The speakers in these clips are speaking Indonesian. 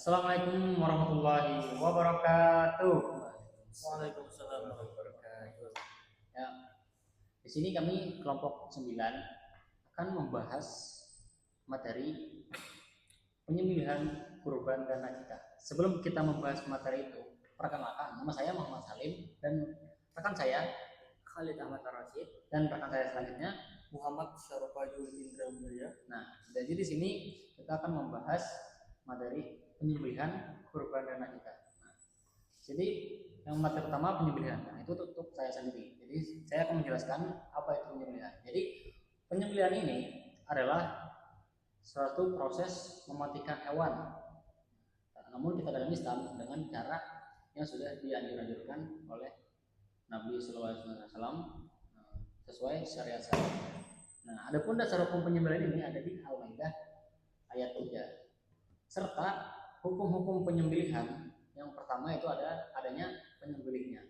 Assalamualaikum warahmatullahi wabarakatuh. Waalaikumsalam warahmatullahi wabarakatuh. Ya, di sini kami kelompok 9 akan membahas materi penyembelihan kurban dan akikah. Sebelum kita membahas materi itu, perkenalkan nama saya Muhammad Salim dan rekan saya Khalid Ahmad Ar-Rasyid dan rekan saya selanjutnya Muhammad Syarifajul Indra Mulia. Nah, jadi di sini kita akan membahas materi penyembelihan kurban dan akikah. Nah, jadi yang materi pertama penyembelihan. Nah, itu untuk saya sendiri. Jadi saya akan menjelaskan apa itu penyembelihan. Jadi penyembelihan ini adalah suatu proses mematikan hewan. Namun kita dalam Islam dengan cara yang sudah dianjurkan oleh Nabi Sallallahu Alaihi Wasallam sesuai syariat. Nah, adapun dasar hukum penyembelihan ini ada di Al-Maidah ayat 3. Serta hukum-hukum penyembelihan yang pertama itu adanya penyembelihnya.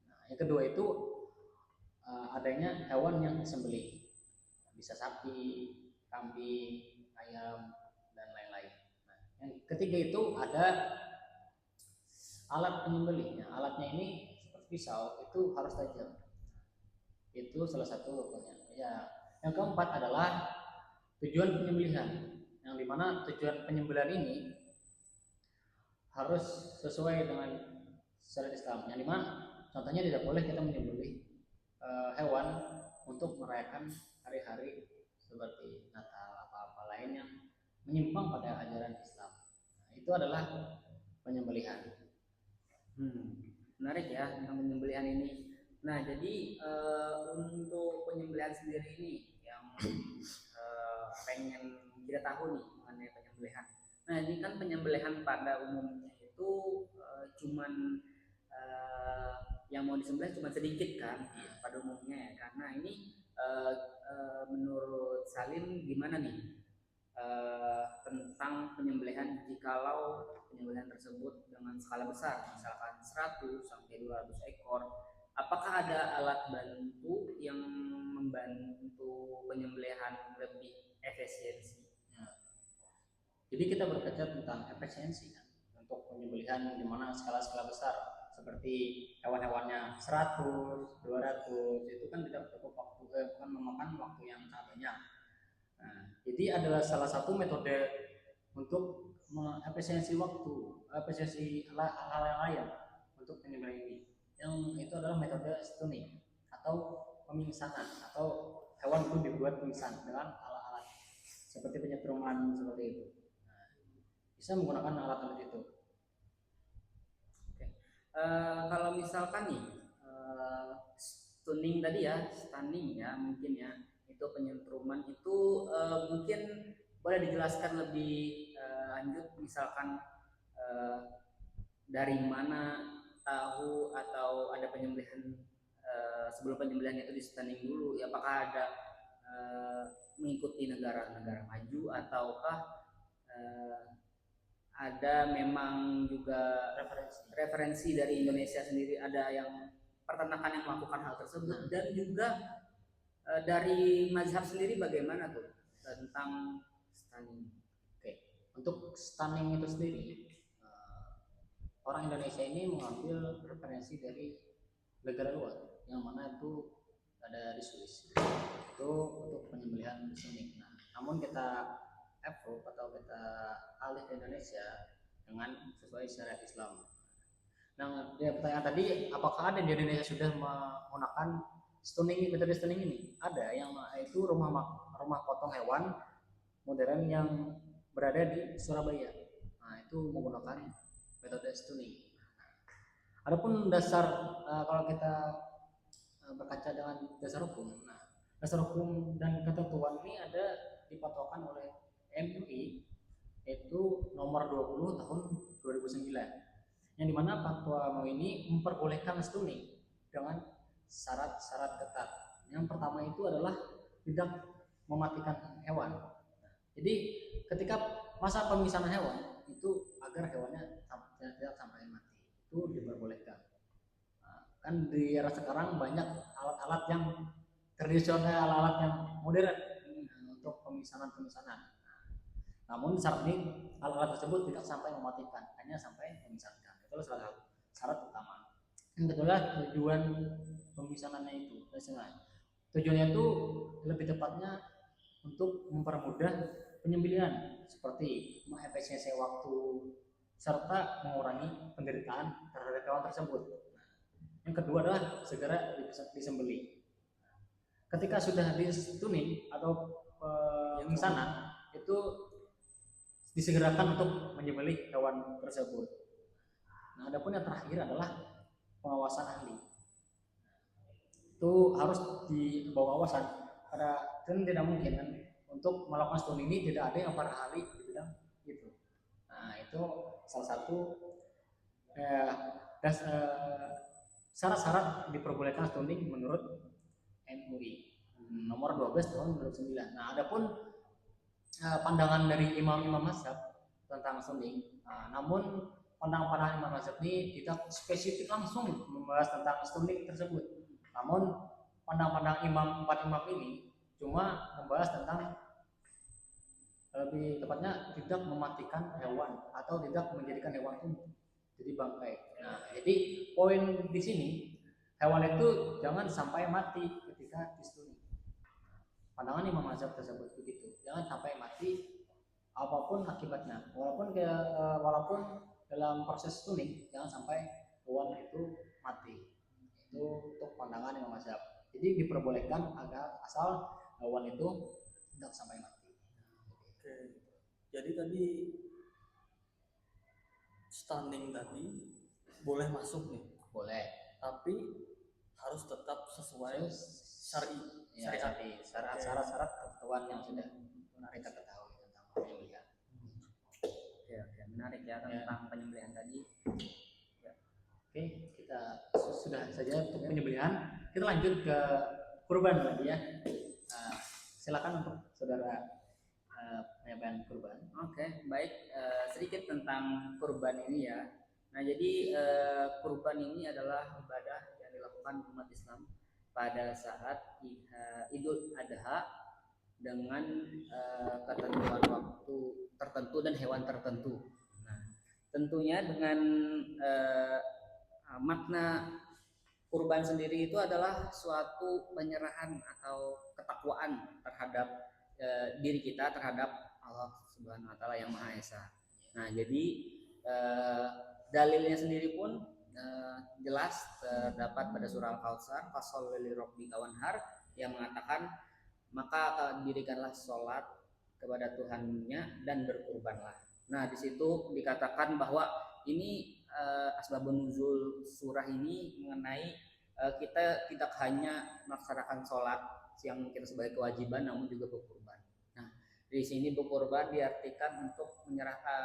Nah, yang kedua itu adanya hewan yang disembelih, bisa sapi, kambing, ayam, dan lain-lain. Nah, yang ketiga itu ada alat penyembelihnya. Alatnya ini seperti pisau, itu harus tajam. Itu salah satu hukumnya. Ya, yang keempat adalah tujuan penyembelihan, yang dimana tujuan penyembelihan ini harus sesuai dengan syariat Islam. Yang dimana contohnya tidak boleh kita menyembelih hewan untuk merayakan hari-hari seperti Natal apa-apa lain yang menyimpang pada ajaran Islam. Nah, itu adalah penyembelihan. Menarik ya tentang penyembelihan ini. Nah, jadi untuk penyembelihan sendiri ini yang pengen kita tahu nih mengenai penyembelihan. Nah, ini kan penyembelihan pada umumnya itu cuman yang mau disembelih cuma sedikit kan pada umumnya ya. Karena ini menurut Salim gimana nih tentang penyembelihan jikalau penyembelihan tersebut dengan skala besar, misalkan 100 sampai 200 ekor, apakah ada alat bantu yang membantu penyembelihan lebih efisiensi? Jadi kita berkaca tentang efisiensi kan untuk penyembelihan di mana skala-skala besar seperti hewan-hewannya 100, 200 itu kan tidak cukup waktu, bukan memakan waktu yang sangat banyak. Nah, jadi adalah salah satu metode untuk efisiensi waktu, efisiensi hal-hal yang lain untuk penyembelihan ini. Yang itu adalah metode stunning atau pemingsanan atau hewan itu dibuat pingsan dengan alat-alat seperti penyetruman seperti itu. Nah, bisa menggunakan alat-alat itu. Oke. Kalau misalkan nih stunning tadi ya, stunning ya mungkin ya, itu penyentruman itu mungkin boleh dijelaskan lebih lanjut, misalkan dari mana tahu atau ada penyembelihan sebelum penyembelihan itu di stunning dulu ya, apakah ada mengikuti negara-negara maju ataukah ada memang juga referensi dari Indonesia sendiri, ada yang peternakan yang melakukan hal tersebut, dan juga dari mazhab sendiri bagaimana tuh tentang stunning? Oke, untuk stunning itu sendiri orang Indonesia ini mengambil referensi dari negara luar yang mana itu ada di Swiss itu untuk penyembelihan stunning. Nah, namun kita approve atau kita alih ke Indonesia dengan sesuai syariat Islam. Nah, ya pertanyaan tadi, apakah ada di Indonesia sudah menggunakan stunning, metode stunning ini? Ada, yang itu rumah potong hewan modern yang berada di Surabaya. Nah, itu menggunakan metode stunning. Adapun dasar kalau kita berkaca dengan dasar hukum, nah dasar hukum dan ketentuan ini ada dipatokan oleh MUI yaitu nomor 20 tahun 2009, yang dimana fatwa MUI ini memperbolehkan stunning dengan syarat-syarat ketat. Yang pertama itu adalah tidak mematikan hewan. Jadi ketika masa pemisahan hewan itu agar hewannya tidak sampai mati itu diperbolehkan. Nah, kan di era sekarang banyak alat-alat yang tradisional, alat-alat yang modern untuk pemisahan. Namun syarat ini alat-alat tersebut tidak sampai mematikan, hanya sampai memisahkan. Itu salah satu syarat utama. Yang kedua tujuan pemisahannya itu, tujuannya itu lebih tepatnya untuk mempermudah penyembelihan seperti mengefisiensi waktu serta mengurangi penderitaan terhadap hewan tersebut. Yang kedua adalah segera disembelih. Ketika sudah dituning atau pemisahan itu disegerakan untuk menyembelih hewan tersebut. Nah, adapun yang terakhir adalah pengawasan ahli. Itu harus di bawah awasan. Dan tidak mungkin kan untuk melakukan studi ini tidak ada yang para ahli di bidang itu. Nah, itu salah satu syarat-syarat diperbolehkan studi menurut MUI nomor 12 tahun 2009. Nah, adapun pandangan dari imam-imam mazhab tentang studi, namun pandangan imam mazhab ini tidak spesifik langsung membahas tentang studi tersebut. Namun pandang-pandang empat imam ini cuma membahas tentang lebih tepatnya tidak mematikan hewan atau tidak menjadikan hewan itu jadi bangkai. Nah, jadi poin di sini hewan itu jangan sampai mati ketika distuni. Pandangan imam mazhab tersebut begitu. Jangan sampai mati apapun akibatnya. Walaupun dalam proses tuning jangan sampai hewan itu mati. Itu untuk pandangan imam mazhab. Jadi diperbolehkan agar asal hewan itu tidak sampai mati. Oke. Jadi tadi stunning tadi boleh masuk nih. Boleh. Tapi harus tetap sesuai syar'i. Ya, syarat-syarat ketentuan yang sudah kita ketahui tentang penyembelihan. Oke, menarik ya tentang penyembelihan tadi. Oke, kita sudah saja untuk penyembelihan. Kita lanjut ke kurban lagi ya. Silakan untuk saudara penyampaian kurban. Oke, baik. Sedikit tentang kurban ini ya. Nah, jadi kurban ini adalah ibadah yang dilakukan umat Islam pada saat Idul Adha dengan ketentuan waktu tertentu dan hewan tertentu. Nah, tentunya dengan makna kurban sendiri itu adalah suatu penyerahan atau ketakwaan terhadap diri kita terhadap Allah Subhanahu wa taala yang Maha Esa. Nah, jadi dalilnya sendiri pun jelas terdapat pada surah Al-Kautsar, fasholli lirabbika wanhar, yang mengatakan maka dirikanlah sholat kepada Tuhannya dan berkurbanlah. Nah, di situ dikatakan bahwa ini asbabun nuzul surah ini mengenai kita tidak hanya melaksanakan sholat yang kita sebagai kewajiban, namun juga berkurban. Nah, di sini berkurban diartikan untuk menyerahkan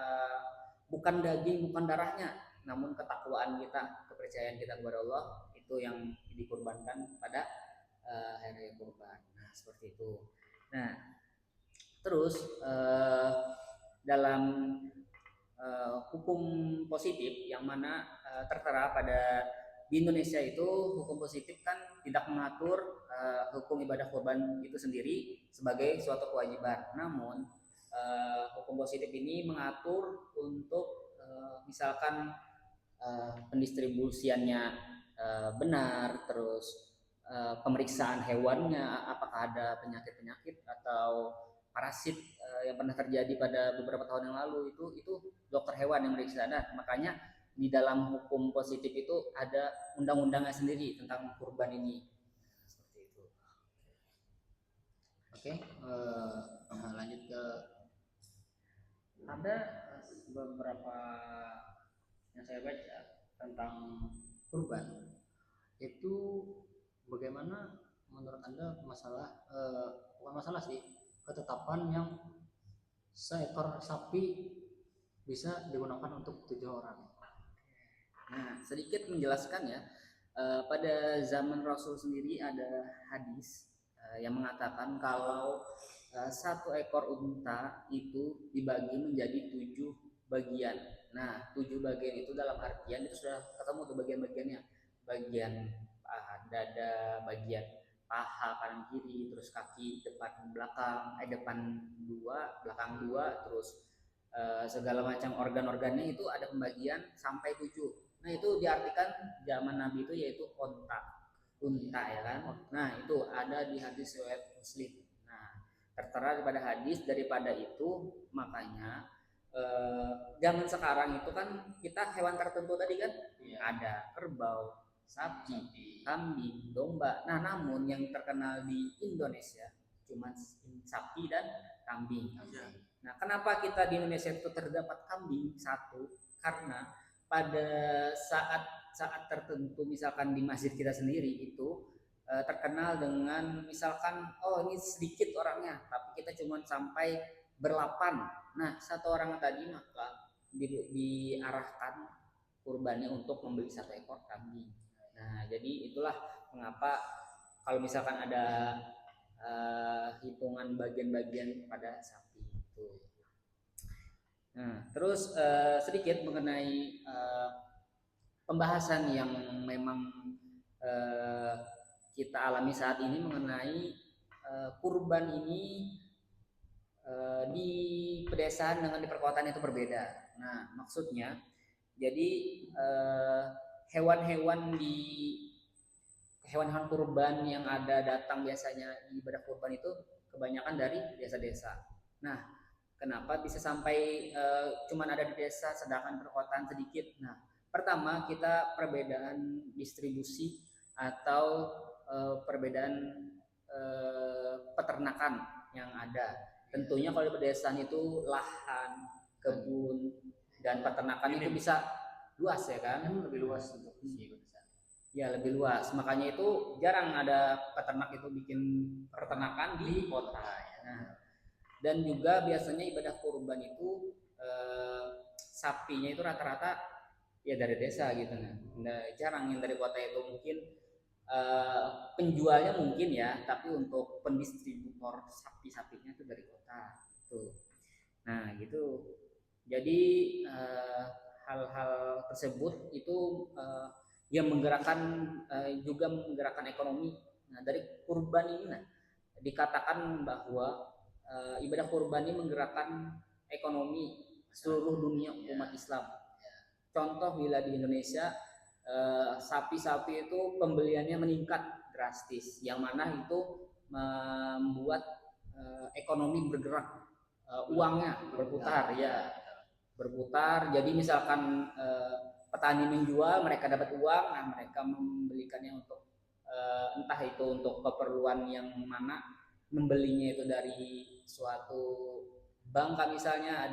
bukan daging, bukan darahnya, namun ketakwaan kita, kepercayaan kita kepada Allah itu yang dikurbankan pada hari kurban. Nah, seperti itu. Nah, terus dalam hukum positif yang mana tertera pada di Indonesia itu, hukum positif kan tidak mengatur hukum ibadah kurban itu sendiri sebagai suatu kewajiban. Namun hukum positif ini mengatur untuk misalkan pendistribusiannya benar, terus pemeriksaan hewannya apakah ada penyakit-penyakit atau parasit yang pernah terjadi pada beberapa tahun yang lalu, itu dokter hewan yang meriksa. Nah, makanya di dalam hukum positif itu ada undang-undangnya sendiri tentang kurban ini. Seperti itu. Oke, lanjut ke ada beberapa yang saya baca tentang kurban itu bagaimana menurut Anda masalah bukan masalah sih, ketetapan yang seekor sapi bisa digunakan untuk 7 orang. Nah, sedikit menjelaskan ya, pada zaman Rasul sendiri ada hadis yang mengatakan kalau satu ekor unta itu dibagi menjadi 7 bagian. Nah, 7 bagian itu dalam artian itu sudah ketemu tuh bagian-bagiannya, bagian dada, bagian paha kanan kiri, terus kaki depan belakang, depan dua, belakang dua, terus segala macam organ-organnya itu ada pembagian sampai 7. Nah itu diartikan zaman Nabi itu yaitu unta ya kan. Nah itu ada di hadis riwayat Muslim. Nah tertera pada hadis daripada itu makanya zaman sekarang itu kan kita hewan tertentu tadi kan ada kerbau, sapi, kambing, domba. Nah namun yang terkenal di Indonesia cuma sapi dan kambing. Nah kenapa kita di Indonesia itu terdapat kambing? Satu, karena pada saat tertentu misalkan di masjid kita sendiri itu terkenal dengan misalkan oh ini sedikit orangnya tapi kita cuma sampai berlapan. Nah satu orang tadi maka diarahkan kurbannya untuk membeli 1 ekor kambing. Nah jadi itulah mengapa kalau misalkan ada hitungan bagian-bagian pada sapi itu. Nah terus sedikit mengenai pembahasan yang memang kita alami saat ini mengenai kurban ini di pedesaan dengan di perkotaan itu berbeda. Nah maksudnya jadi hewan-hewan kurban yang ada datang biasanya di ibadah kurban itu kebanyakan dari desa-desa. Nah kenapa bisa sampai cuman ada di desa sedangkan perkotaan sedikit? Nah pertama kita perbedaan distribusi atau perbedaan peternakan yang ada. Tentunya kalau di pedesaan itu lahan, kebun dan peternakan itu bisa luas ya kan? Lebih luas untuk si pedesaan. Ya lebih luas. Makanya itu jarang ada peternak itu bikin peternakan di kota. Nah, dan juga biasanya ibadah kurban itu sapinya itu rata-rata ya dari desa gitu. Nah, jarang yang dari kota itu mungkin penjualnya mungkin ya, tapi untuk pendistributor sapi-sapinya itu dari kota. Tuh. Nah, gitu. Jadi hal-hal tersebut itu yang juga menggerakkan ekonomi. Nah, dari kurban ini dikatakan bahwa ibadah kurban ini menggerakkan ekonomi seluruh dunia umat Islam. Contoh bila di Indonesia sapi-sapi itu pembeliannya meningkat drastis, yang mana itu membuat ekonomi bergerak, uangnya berputar ya, berputar. Jadi misalkan petani menjual, mereka dapat uang, nah mereka membelikannya untuk entah itu untuk keperluan yang mana, membelinya itu dari suatu bank misalnya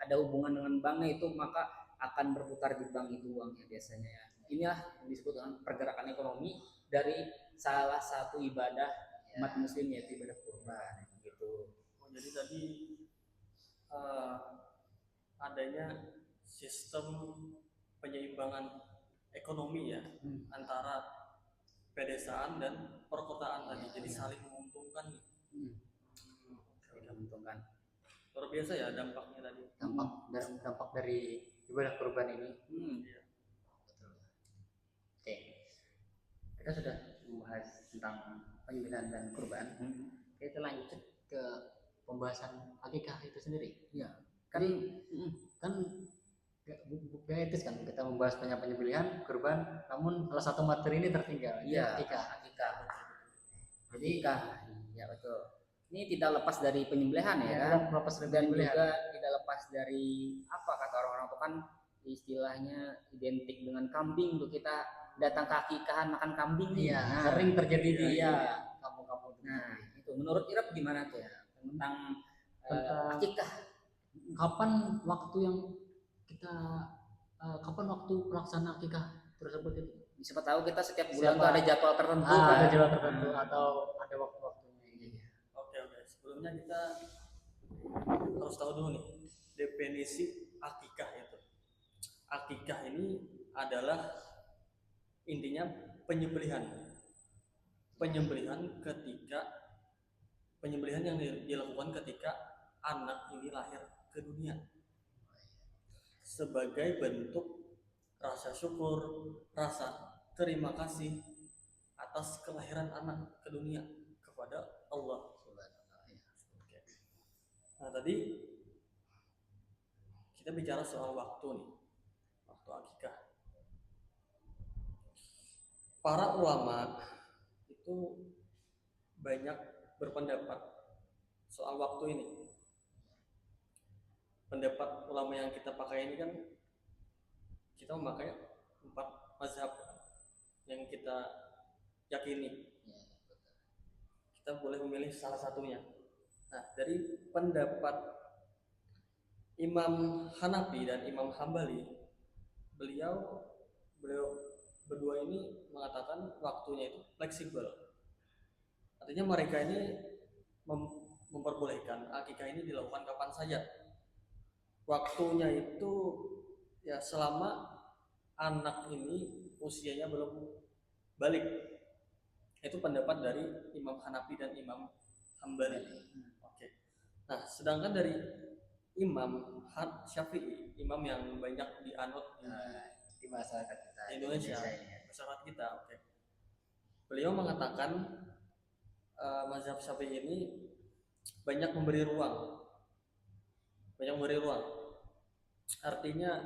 ada hubungan dengan banknya itu, maka akan berputar di bank itu uangnya biasanya. Inilah yang disebut dengan pergerakan ekonomi dari salah satu ibadah umat muslim yaitu ibadah kurban gitu. Jadi tadi adanya sistem penyeimbangan ekonomi ya antara pedesaan dan perkotaan tadi, jadi saling menguntungkan. Saling menguntungkan. Luar biasa ya dampaknya tadi. Dampak dari ibadah kurban ini. Iya. Betul. Oke. Kita sudah membahas tentang penyembelihan dan kurban. Kita lanjut ke pembahasan akikah itu sendiri. Iya. Kan gak etis kan kita membahas banyak penyembelihan, kurban, namun salah satu materi ini tertinggal. Iya, akikah. Jadi ya betul. Ini tidak lepas dari penyembelihan ya kan? Lepas dari Dan penyembelihan. juga tidak lepas dari apa kata orang-orang itu kan istilahnya identik dengan kambing tuh, kita datang ke akikahan makan kambing. Iya, Nah, sering terjadi di iya. kampung-kampung. Nah, itu menurut Irap gimana tuh tentang Tentang akikah? kapan waktu pelaksanaan akikah tersebut itu? Siapa tahu kita setiap bulan Siapa- tuh ada jadwal tertentu kan? Ada jadwal tertentu atau ada waktu-waktunya. Oke. Sebelumnya kita harus tahu dulu nih definisi akikah itu. Akikah ini adalah intinya penyembelihan yang dilakukan ketika anak ini lahir ke dunia sebagai bentuk rasa syukur, rasa terima kasih atas kelahiran anak ke dunia kepada Allah. Subhanallah, ya. Oke. Nah tadi kita bicara soal waktu nih, waktu akikah. Para ulama itu banyak berpendapat soal waktu ini. Pendapat ulama yang kita pakai ini kan kita memakai 4 mazhab yang kita yakini. Ya, betul. Kita boleh memilih salah satunya. Nah, dari pendapat Imam Hanafi dan Imam Hambali, beliau berdua ini mengatakan waktunya itu fleksibel. Artinya mereka ini memperbolehkan akikah ini dilakukan kapan saja. Waktunya itu ya selama anak ini usianya belum balik. Itu pendapat dari Imam Hanafi dan Imam Hambali. Oke. Nah, sedangkan dari Imam Syafi'i, imam yang banyak dianut Di masyarakat kita di Indonesia, ini ya. masyarakat kita, oke. Beliau mengatakan mazhab Syafi'i ini banyak memberi ruang. Artinya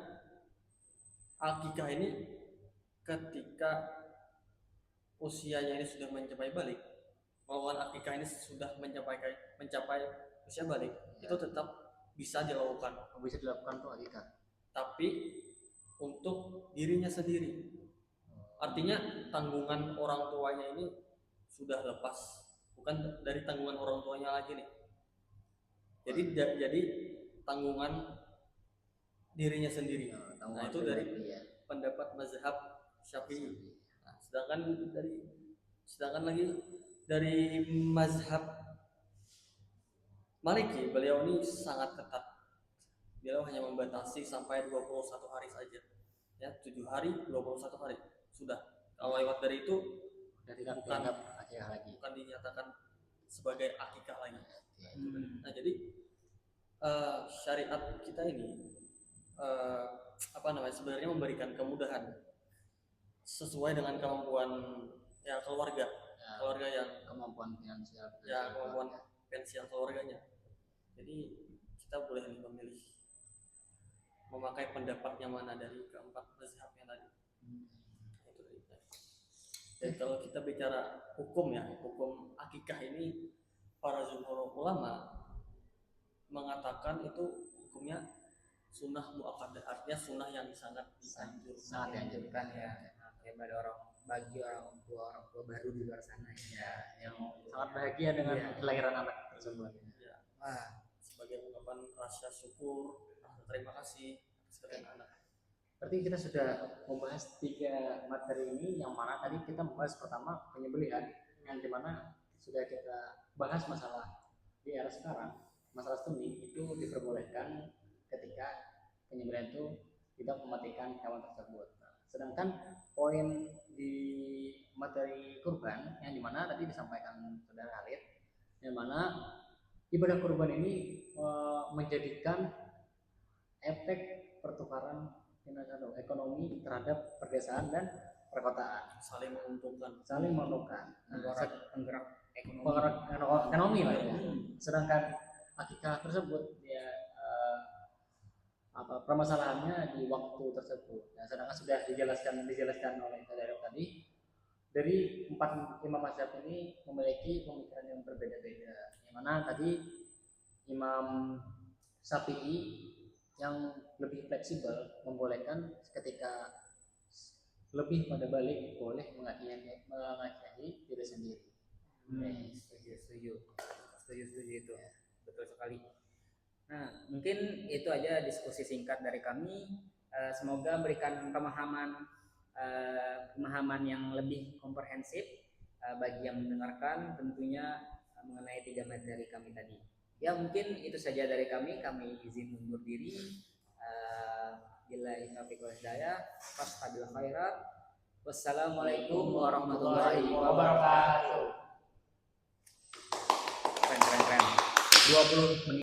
akikah ini ketika usianya ini sudah mencapai balik, melakukan akikah ini sudah mencapai usia balik, Ya. itu tetap bisa dilakukan, Bisa dilakukan tuh akikah. tapi untuk dirinya sendiri. Artinya tanggungan orang tuanya ini sudah lepas, bukan dari tanggungan orang tuanya lagi nih. Jadi tanggungan dirinya sendiri. Nah, itu dari ya. pendapat mazhab Syafi'i. Nah, sedangkan lagi dari mazhab Maliki, beliau ini sangat ketat. Beliau hanya membatasi sampai 21 hari saja. Ya, 7 hari, 21 hari. Sudah. Kalau lewat dari itu Udah tidak bukan dianggap akikah lagi. bukan dinyatakan sebagai akikah lagi. Ya. Nah, jadi syariat kita ini sebenarnya memberikan kemudahan sesuai dengan kemampuan ya keluarga yang Kemampuan finansial. ya kemampuan finansial keluarganya. Jadi kita boleh memilih memakai pendapat yang mana dari keempat mazhabnya tadi. Itu dia. Dan kalau kita bicara hukum akikah ini, para jumhur ulama mengatakan itu hukumnya sunnah muakkadah, artinya sunnah yang sangat dianjurkan. Sangat dianjurkan ya. Bagi orang tua baru di luar sana Ya, yang sangat bahagia dengan Iya. kelahiran anak tersebut. Ya, Wah, sebagai ungkapan rasa syukur, rasa terima kasih atas kelahiran anak. Berarti kita sudah membahas 3 materi ini, yang mana tadi kita membahas pertama penyembelihan, yang dimana sudah kita bahas masalah di era sekarang, masalah seni itu diperbolehkan ketika penyembelihan itu tidak mematikan hewan tersebut. Sedangkan poin di materi kurban yang dimana tadi disampaikan saudara Khalid, yang mana ibadah kurban ini menjadikan efek pertukaran ekonomi terhadap pedesaan dan perkotaan, Saling menguntungkan, penggerak ekonomi lah ya. Sedangkan akikah tersebut ya permasalahannya di waktu tersebut. Nah, sedangkan sudah dijelaskan oleh saudara tadi, dari 4 imam mazhab ini memiliki pemikiran yang berbeda-beda. Yang mana tadi Imam Syafi'i yang lebih fleksibel membolehkan ketika lebih pada balik boleh mengakiahi diri sendiri. Setuju itu, betul sekali. Nah, mungkin itu aja diskusi singkat dari kami. Semoga memberikan pemahaman yang lebih komprehensif bagi yang mendengarkan, tentunya mengenai 3 materi kami tadi. Ya, mungkin itu saja dari kami. Kami izin mundur diri. Billahi taufiq wal hidayah. Fastabil khairat. Wassalamualaikum warahmatullahi wabarakatuh. Keren. 20 menit.